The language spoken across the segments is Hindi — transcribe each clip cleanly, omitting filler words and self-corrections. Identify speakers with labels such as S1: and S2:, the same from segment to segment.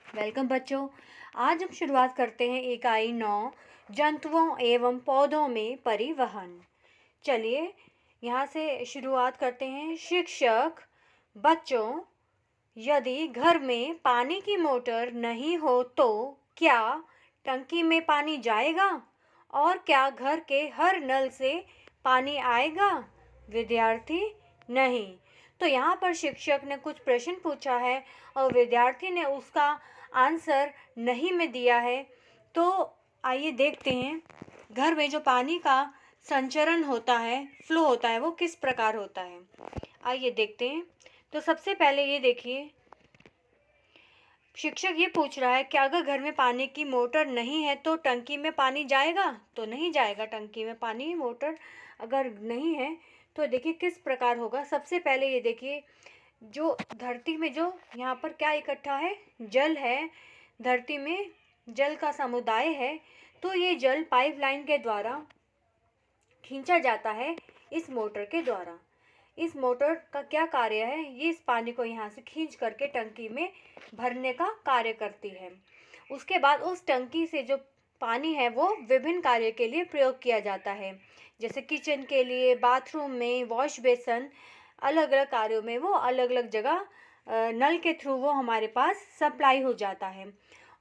S1: वेलकम बच्चों। आज हम शुरुआत करते हैं इकाई 9 जंतुओं एवं पौधों में परिवहन। चलिए यहाँ से शुरुआत करते हैं। शिक्षक, बच्चों, यदि घर में पानी की मोटर नहीं हो तो क्या टंकी में पानी जाएगा और क्या घर के हर नल से पानी आएगा? विद्यार्थी, नहीं। तो यहाँ पर शिक्षक ने कुछ प्रश्न पूछा है और विद्यार्थी ने उसका आंसर नहीं में दिया है। तो आइए देखते हैं घर में जो पानी का संचरण होता है, फ्लो होता है, वो किस प्रकार होता है। आइए देखते हैं। तो सबसे पहले ये देखिए, शिक्षक ये पूछ रहा है कि अगर घर में पानी की मोटर नहीं है तो टंकी में पानी जाएगा? तो नहीं जाएगा। टंकी में पानी, मोटर अगर नहीं है तो देखिए किस प्रकार होगा। सबसे पहले ये देखिए, जो धरती में जो यहाँ पर क्या इकट्ठा है, जल है। धरती में जल का समुदाय है। तो ये जल पाइपलाइन के द्वारा खींचा जाता है इस मोटर के द्वारा। इस मोटर का क्या कार्य है? ये इस पानी को यहाँ से खींच करके टंकी में भरने का कार्य करती है। उसके बाद उस टंकी से जो पानी है वो विभिन्न कार्य के लिए प्रयोग किया जाता है, जैसे किचन के लिए, बाथरूम में, वॉश बेसन, अलग अलग कार्यों में वो अलग अलग जगह नल के थ्रू वो हमारे पास सप्लाई हो जाता है।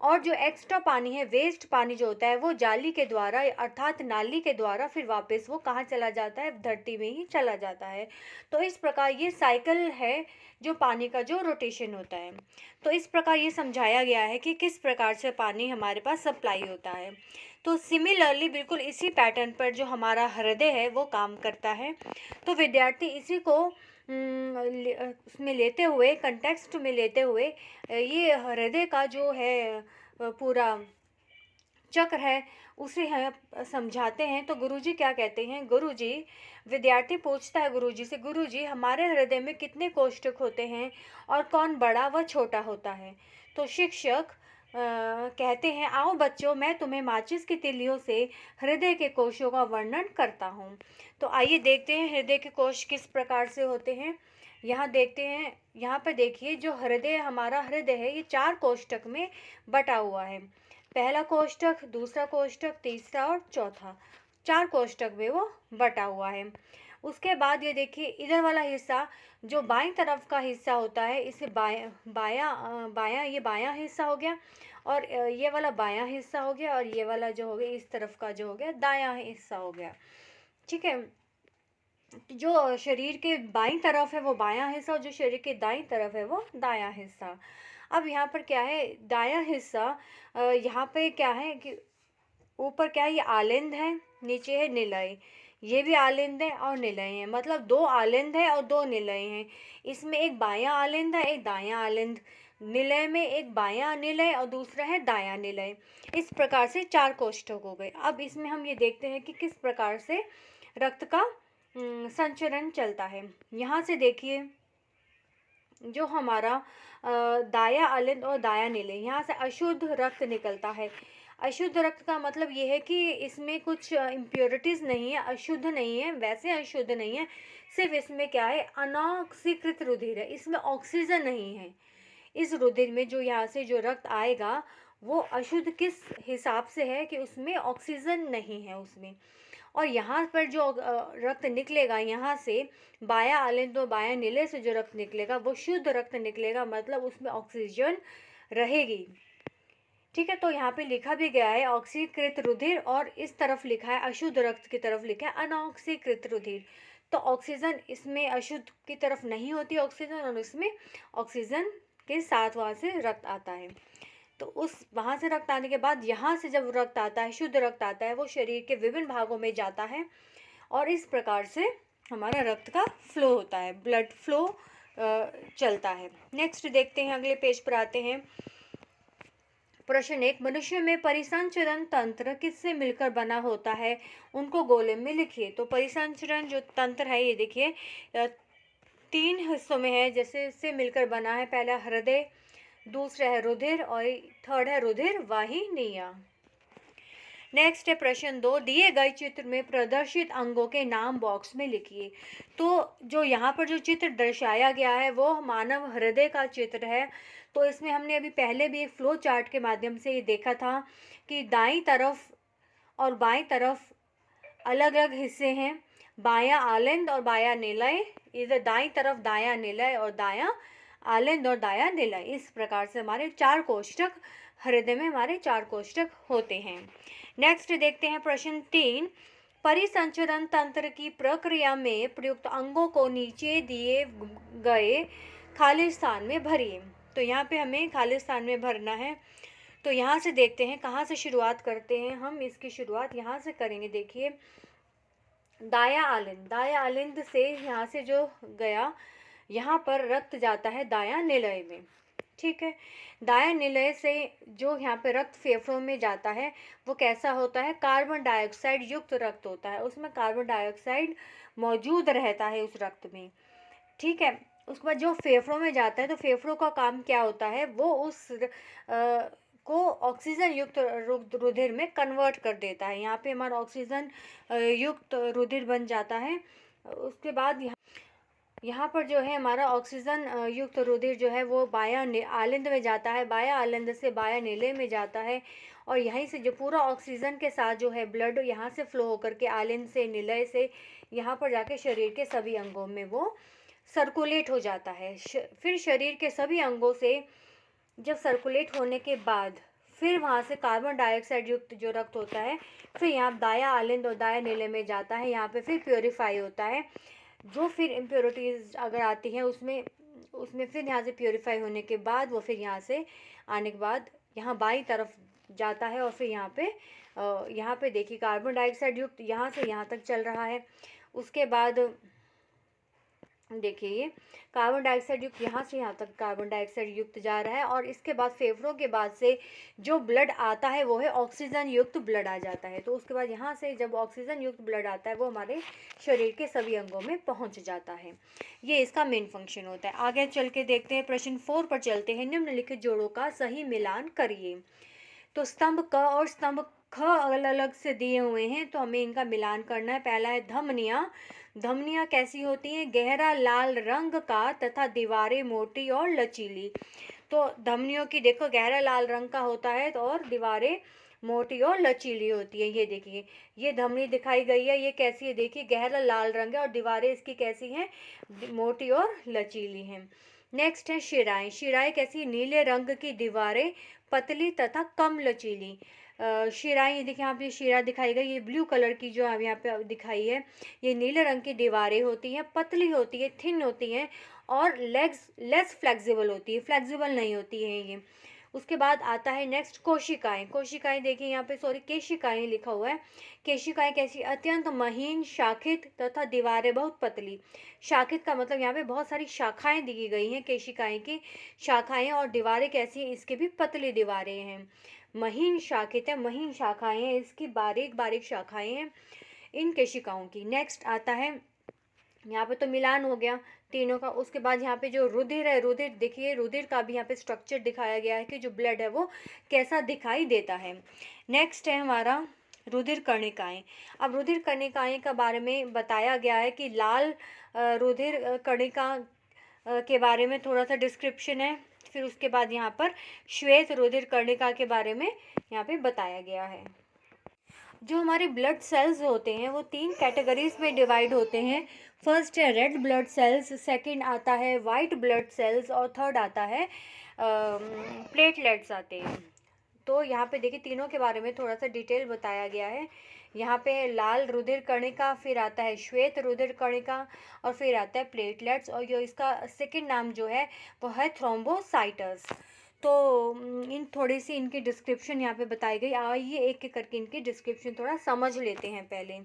S1: और जो एक्स्ट्रा पानी है, वेस्ट पानी जो होता है, वो जाली के द्वारा अर्थात नाली के द्वारा फिर वापस वो कहाँ चला जाता है? धरती में ही चला जाता है। तो इस प्रकार ये साइकिल है जो पानी का जो रोटेशन होता है। तो इस प्रकार ये समझाया गया है कि किस प्रकार से पानी हमारे पास सप्लाई होता है। तो सिमिलरली बिल्कुल इसी पैटर्न पर जो हमारा हृदय है वो काम करता है। तो विद्यार्थी इसी को उसमें लेते हुए, कंटेक्स्ट में लेते हुए, ये हृदय का जो है पूरा चक्र है उसे हम समझाते हैं। तो गुरुजी क्या कहते हैं? गुरुजी, विद्यार्थी पूछता है गुरुजी से, गुरुजी हमारे हृदय में कितने कोष्ठक होते हैं और कौन बड़ा व छोटा होता है? तो शिक्षक कहते हैं, आओ बच्चों, मैं तुम्हें माचिस की तिलियों से हृदय के कोशों का वर्णन करता हूँ। तो आइए देखते हैं हृदय के कोश किस प्रकार से होते हैं। यहाँ देखते हैं, यहाँ पर देखिए जो हृदय, हमारा हृदय है, ये 4 कोष्ठक में बटा हुआ है। पहला कोष्ठक, दूसरा कोष्ठक, तीसरा और चौथा, 4 कोष्ठक में वो बटा हुआ है। उसके बाद ये देखिए इधर वाला हिस्सा जो बाईं तरफ का हिस्सा होता है, इसे बायां ये बायां हिस्सा हो गया, और ये वाला बायां हिस्सा हो गया, और ये वाला जो हो गया इस तरफ का जो हो गया दायां हिस्सा हो गया। ठीक है। जो शरीर के बाईं तरफ है वो बायां हिस्सा, और जो शरीर के दाईं तरफ है वो दायां हिस्सा। अब यहाँ पर क्या है, दायां हिस्सा, यहाँ पे क्या है कि ऊपर क्या है, ये आलिंद है, नीचे है निलय। ये भी आलिंद है और निलय है, मतलब 2 आलिंद है और 2 निलय हैं। इसमें एक बायां आलिंद है, एक दायां आलिंद। निलय में एक बायां निलय और दूसरा है दायां निलय। इस प्रकार से 4 कोष्ठक हो गए। अब इसमें हम ये देखते हैं कि किस प्रकार से रक्त का संचरण चलता है। यहाँ से देखिए जो हमारा दायां आलिंद और दायां निलय, यहाँ से अशुद्ध रक्त निकलता है। अशुद्ध रक्त का मतलब ये है कि इसमें कुछ इम्प्योरिटीज़ नहीं है, अशुद्ध नहीं है, वैसे अशुद्ध नहीं है, सिर्फ इसमें क्या है, अनॉक्सीकृत रुधिर है, इसमें ऑक्सीजन नहीं है। इस रुधिर में जो यहाँ से जो रक्त आएगा वो अशुद्ध किस हिसाब से है कि उसमें ऑक्सीजन नहीं है उसमें। और यहाँ पर जो रक्त निकलेगा, यहाँ से बायां आलिंद और बायां निलय से जो रक्त निकलेगा वो शुद्ध रक्त निकलेगा, मतलब उसमें ऑक्सीजन रहेगी। ठीक है। तो यहाँ पे लिखा भी गया है ऑक्सीकृत रुधिर, और इस तरफ लिखा है अशुद्ध रक्त की तरफ लिखा है अनऑक्सीकृत रुधिर। तो ऑक्सीजन इसमें अशुद्ध की तरफ नहीं होती ऑक्सीजन, और इसमें ऑक्सीजन के साथ वहाँ से रक्त आता है। तो उस वहाँ से रक्त आने के बाद यहाँ से जब रक्त आता है, शुद्ध रक्त आता है, वो शरीर के विभिन्न भागों में जाता है, और इस प्रकार से हमारा रक्त का फ्लो होता है, ब्लड फ्लो चलता है। नेक्स्ट देखते हैं, अगले पेज पर आते हैं। प्रश्न 1, मनुष्य में परिसंचरण तंत्र किससे मिलकर बना होता है? उनको गोले में लिखिए। तो परिसंचरण जो तंत्र है ये देखिए 3 हिस्सों में है, जैसे इससे मिलकर बना है। पहला हृदय, दूसरा है रुधिर, और थर्ड है रुधिर वाहिनियाँ। नेक्स्ट है प्रश्न 2, दिए गए चित्र में प्रदर्शित अंगों के नाम बॉक्स में लिखिए। तो जो यहाँ पर जो चित्र दर्शाया गया है वो मानव हृदय का चित्र है। तो इसमें हमने अभी पहले भी एक फ्लो चार्ट के माध्यम से ये देखा था कि दाईं तरफ और बाईं तरफ अलग अलग हिस्से हैं, बायां आलिंद और बायां निलय, इधर दाईं तरफ दायां निलय और दायां आलिंद और दायां निलय। इस प्रकार से हमारे 4 कोष्ठक, हृदय में हमारे 4 कोष्ठक होते हैं। नेक्स्ट देखते हैं प्रश्न 3, परिसंचरण तंत्र की प्रक्रिया में प्रयुक्त अंगों को नीचे दिए गए खाली स्थान में भरिए। तो यहाँ पे हमें खाली स्थान में भरना है। तो यहाँ से देखते हैं कहाँ से शुरुआत करते हैं हम। इसकी शुरुआत यहाँ से करेंगे। देखिए, दाया आलिंद से यहाँ से जो गया, यहाँ पर रक्त जाता है दाया निलय में। ठीक है, दाया निलय से जो यहाँ पे रक्त फेफड़ों में जाता है वो कैसा होता है, कार्बन डाइऑक्साइड युक्त रक्त होता है। उसमें कार्बन डाइऑक्साइड मौजूद रहता है उस रक्त में। ठीक है, उसके बाद जो फेफड़ों में जाता है तो फेफड़ों का काम क्या होता है, वो उस को ऑक्सीजन युक्त रुधिर में कन्वर्ट कर देता है। यहाँ पे हमारा ऑक्सीजन युक्त रुधिर बन जाता है। उसके बाद यहाँ पर जो है हमारा ऑक्सीजन युक्त रुधिर जो है वो बायां आलिंद में जाता है, बायां आलिंद से बायां नीले में जाता है, और यहीं से जो पूरा ऑक्सीजन के साथ जो है ब्लड यहाँ से फ्लो होकर के आलिंद से निलय से यहाँ पर जाके शरीर के सभी अंगों में वो सर्कुलेट हो जाता है। फिर शरीर के सभी अंगों से जब सर्कुलेट होने के बाद फिर वहाँ से कार्बन डाइऑक्साइड युक्त जो रक्त होता है फिर यहाँ दाया आलिंद और दाया नीले में जाता है। यहाँ पे फिर प्योरीफाई होता है। जो फिर इम्प्योरिटीज़ अगर आती हैं उसमें फिर यहाँ से प्योरीफाई होने के बाद वो फिर यहाँ से आने के बाद यहाँ बाईं तरफ जाता है, और फिर यहाँ पे देखिए कार्बन डाइऑक्साइड युक्त यहाँ से यहाँ तक चल रहा है। उसके बाद देखिए ये कार्बन डाइऑक्साइड युक्त यहाँ से यहाँ तक कार्बन डाइऑक्साइड युक्त जा रहा है, और इसके बाद फेफड़ों के बाद से जो ब्लड आता है वो है ऑक्सीजन युक्त ब्लड आ जाता है। तो उसके बाद यहाँ से जब ऑक्सीजन युक्त ब्लड आता है वो हमारे शरीर के सभी अंगों में पहुँच जाता है। ये इसका मेन फंक्शन होता है। आगे चल के देखते हैं, प्रश्न 4 पर चलते हैं। निम्नलिखित जोड़ों का सही मिलान करिए। तो स्तंभ क और स्तंभ ख अलग अलग से दिए हुए हैं, तो हमें इनका मिलान करना है। पहला है धमनियाँ। धमनियाँ कैसी होती हैं, गहरा लाल रंग का तथा दीवारें मोटी और लचीली। तो धमनियों की देखो गहरा लाल रंग का होता है तो और दीवारें मोटी और लचीली होती है। ये देखिए ये धमनी दिखाई गई है, ये कैसी है, देखिए गहरा लाल रंग है और दीवारें इसकी कैसी हैं, मोटी और लचीली हैं। नेक्स्ट है शिराएं। शिराएं कैसी, नीले रंग की दीवारें, पतली तथा कम लचीली। शिराएं, ये देखिए यहाँ पे शिरा दिखाई गई, ये ब्लू कलर की जो यहाँ पे दिखाई है, ये नीले रंग की दीवारें होती हैं, पतली होती है, थिन होती हैं, और लेग्स लेस फ्लेक्सिबल होती है, फ्लेक्सिबल नहीं होती है ये। उसके बाद आता है नेक्स्ट कोशिकाएं। कोशिकाएं देखिए यहाँ पे केशिकाएं लिखा हुआ है। केशिकाएं कैसी, अत्यंत महीन, शाखित तथा दीवारें बहुत पतली। शाखित का मतलब यहाँ पे बहुत सारी शाखाएं दी गई हैं केशिकाएं की, शाखाएं, और दीवारें कैसी हैं, इसके भी पतली दीवारें हैं। महीन शाखित है, महीन शाखाएं हैं इसकी, बारीक बारीक शाखाएं हैं इन केशिकाओं की। नेक्स्ट आता है, यहाँ पे तो मिलान हो गया तीनों का। उसके बाद यहाँ पे जो रुधिर है, रुधिर देखिए, रुधिर का भी यहाँ पे स्ट्रक्चर दिखाया गया है कि जो ब्लड है वो कैसा दिखाई देता है। नेक्स्ट है हमारा रुधिर कणिकाएं। अब रुधिर कणिकाएं का बारे में बताया गया है कि लाल रुधिर कणिका के बारे में थोड़ा सा डिस्क्रिप्शन है। फिर उसके बाद यहाँ पर श्वेत रुधिर कर्णिका के बारे में यहाँ पे बताया गया है। जो हमारे ब्लड सेल्स होते हैं वो 3 कैटेगरीज में डिवाइड होते हैं। फर्स्ट है रेड ब्लड सेल्स, सेकंड आता है वाइट ब्लड सेल्स, और थर्ड आता है प्लेटलेट्स आते हैं। तो यहाँ पे देखिए तीनों के बारे में थोड़ा सा डिटेल बताया गया है। यहाँ पे लाल रुधिर कणिका, फिर आता है श्वेत रुधिर कणिका, और फिर आता है प्लेटलेट्स, और जो इसका सेकंड नाम जो है वो है थ्रोम्बोसाइटस। तो इन थोड़ी सी इनकी डिस्क्रिप्शन यहाँ पे बताई गई। आइए एक एक करके इनकी डिस्क्रिप्शन थोड़ा समझ लेते हैं पहले।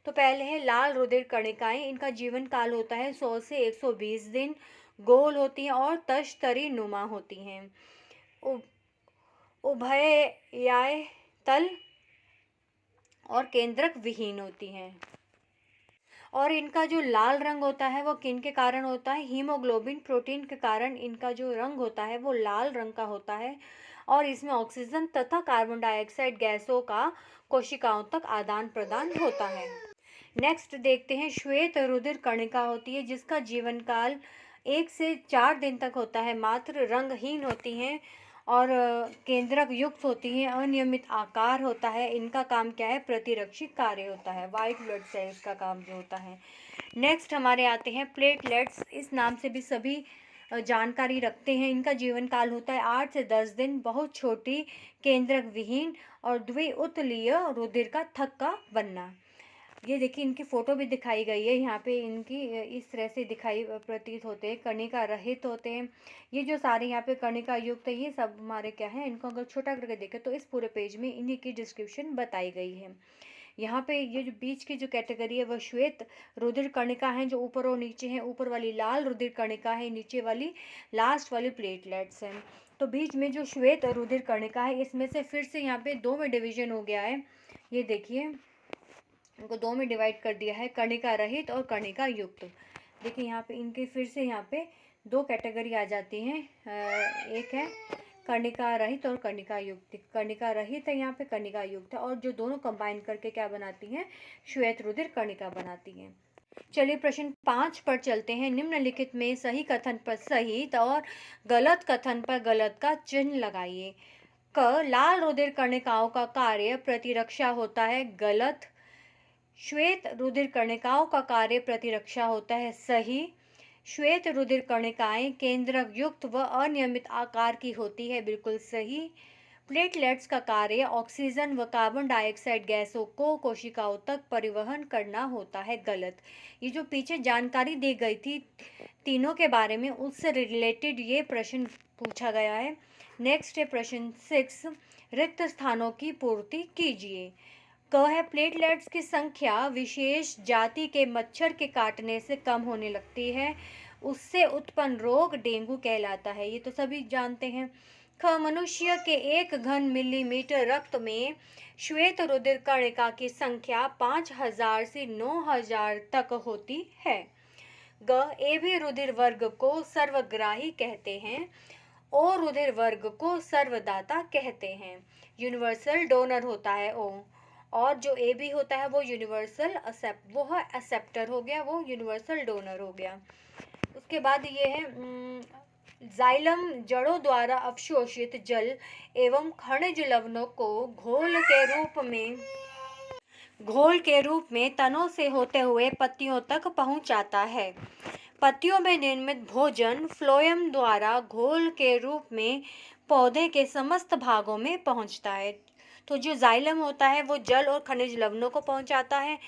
S1: तो पहले है लाल रुधिर कणिकाएं। इनका जीवन काल होता है 100 से 120 दिन, गोल होती हैं और तश्तरी नुमा होती हैं, उभययाय तल और केंद्रक विहीन होती हैं। और इनका जो लाल रंग होता है वो किन के कारण होता है, हीमोग्लोबिन प्रोटीन के कारण इनका जो रंग होता है वो लाल रंग का होता है, और इसमें ऑक्सीजन तथा कार्बन डाइऑक्साइड गैसों का कोशिकाओं तक आदान प्रदान होता है। नेक्स्ट देखते हैं, श्वेत रुधिर कणिका होती है जिसका जीवन काल 1 से 4 दिन तक होता है, मात्र रंगहीन होती हैं और केंद्रक युक्त होती हैं, अनियमित आकार होता है। इनका काम क्या है? प्रतिरक्षी कार्य होता है, वाइट ब्लड सेल्स का काम जो होता है। नेक्स्ट हमारे आते हैं प्लेटलेट्स। इस नाम से भी सभी जानकारी रखते हैं। इनका जीवन काल होता है 8 से 10 दिन, बहुत छोटी, केंद्रक विहीन और द्विउतलीय रुधिर का थक्का बनना। ये देखिए इनकी फोटो भी दिखाई गई है यहाँ पे। इनकी इस तरह से दिखाई प्रतीत होते हैं, कणिका रहित होते हैं। ये जो सारे यहाँ पे कणिका युक्त है, ये सब हमारे क्या है? इनको अगर छोटा करके देखें तो इस पूरे पेज में इन्हीं की डिस्क्रिप्शन बताई गई है। यहाँ पे ये जो बीच की जो कैटेगरी है वह श्वेत रुधिर कणिका है, जो ऊपर और नीचे है। ऊपर वाली लाल रुधिर कणिका है, नीचे वाली लास्ट वाली प्लेटलेट्स हैं। तो बीच में जो श्वेत रुधिर कणिका है, इसमें से फिर से यहाँ पे 2 में डिवीजन हो गया है। ये देखिए इनको 2 में डिवाइड कर दिया है, कणिका रहित और कणिका युक्त। देखिए यहाँ पे इनके फिर से यहाँ पे 2 कैटेगरी आ जाती हैं। एक है कणिका रहित और कणिका युक्त। कणिका रहित है यहाँ पे, कणिका युक्त है, और जो दोनों कंबाइन करके क्या बनाती हैं? श्वेत रुधिर कणिका बनाती हैं। चलिए प्रश्न 5 पर चलते हैं। निम्नलिखित में सही कथन पर सही और गलत कथन पर गलत का चिन्ह लगाइए। क, लाल रुधिर कणिकाओं का कार्य प्रतिरक्षा होता है, गलत। श्वेत रुधिर कणिकाओं का कार्य प्रतिरक्षा होता है, सही। श्वेत रुधिर कणिकाएं केंद्रक युक्त व अनियमित आकार की होती है, बिल्कुल सही। प्लेटलेट्स का कार्य ऑक्सीजन व कार्बन डाइऑक्साइड गैसों को कोशिकाओं तक परिवहन करना होता है, गलत। ये जो पीछे जानकारी दी गई थी तीनों के बारे में, उससे रिलेटेड ये प्रश्न पूछा गया है। नेक्स्ट है प्रश्न 6, रिक्त स्थानों की पूर्ति कीजिए। क है प्लेटलेट्स की संख्या विशेष जाति के मच्छर के काटने से कम होने लगती है, उससे उत्पन्न रोग डेंगू कहलाता है, ये तो सभी जानते हैं। ख, मनुष्य के 1 घन मिलीमीटर रक्त में श्वेत रुधिर कणिका की संख्या 5000 से 9000 तक होती है। ग, ए भी रुधिर वर्ग को सर्वग्राही कहते हैं, ओ रुधिर वर्ग को सर्वदाता कहते हैं। यूनिवर्सल डोनर होता है ओ, और जो ए बी होता है वो यूनिवर्सल वो है एक्सेप्टर हो गया, वो यूनिवर्सल डोनर हो गया। उसके बाद ये है जाइलम जड़ों द्वारा अवशोषित जल एवं खनिज लवणों को घोल के रूप में तनों से होते हुए पत्तियों तक पहुंचाता है। पत्तियों में निर्मित भोजन फ्लोएम द्वारा घोल के रूप में पौधे के समस्त भागों में पहुंचता है। तो जो जाइलम होता है वो जल और खनिज लवणों को पहुंचाता है,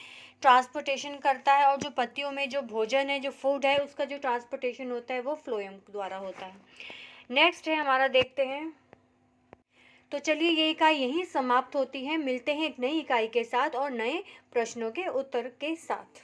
S1: ट्रांसपोर्टेशन करता है, और जो पत्तियों में जो भोजन है, जो फूड है, उसका जो ट्रांसपोर्टेशन होता है वो फ्लोएम द्वारा होता है। नेक्स्ट है हमारा, देखते हैं। तो चलिए ये इकाई यहीं समाप्त होती है। मिलते हैं एक नई इकाई के साथ और नए प्रश्नों के उत्तर के साथ।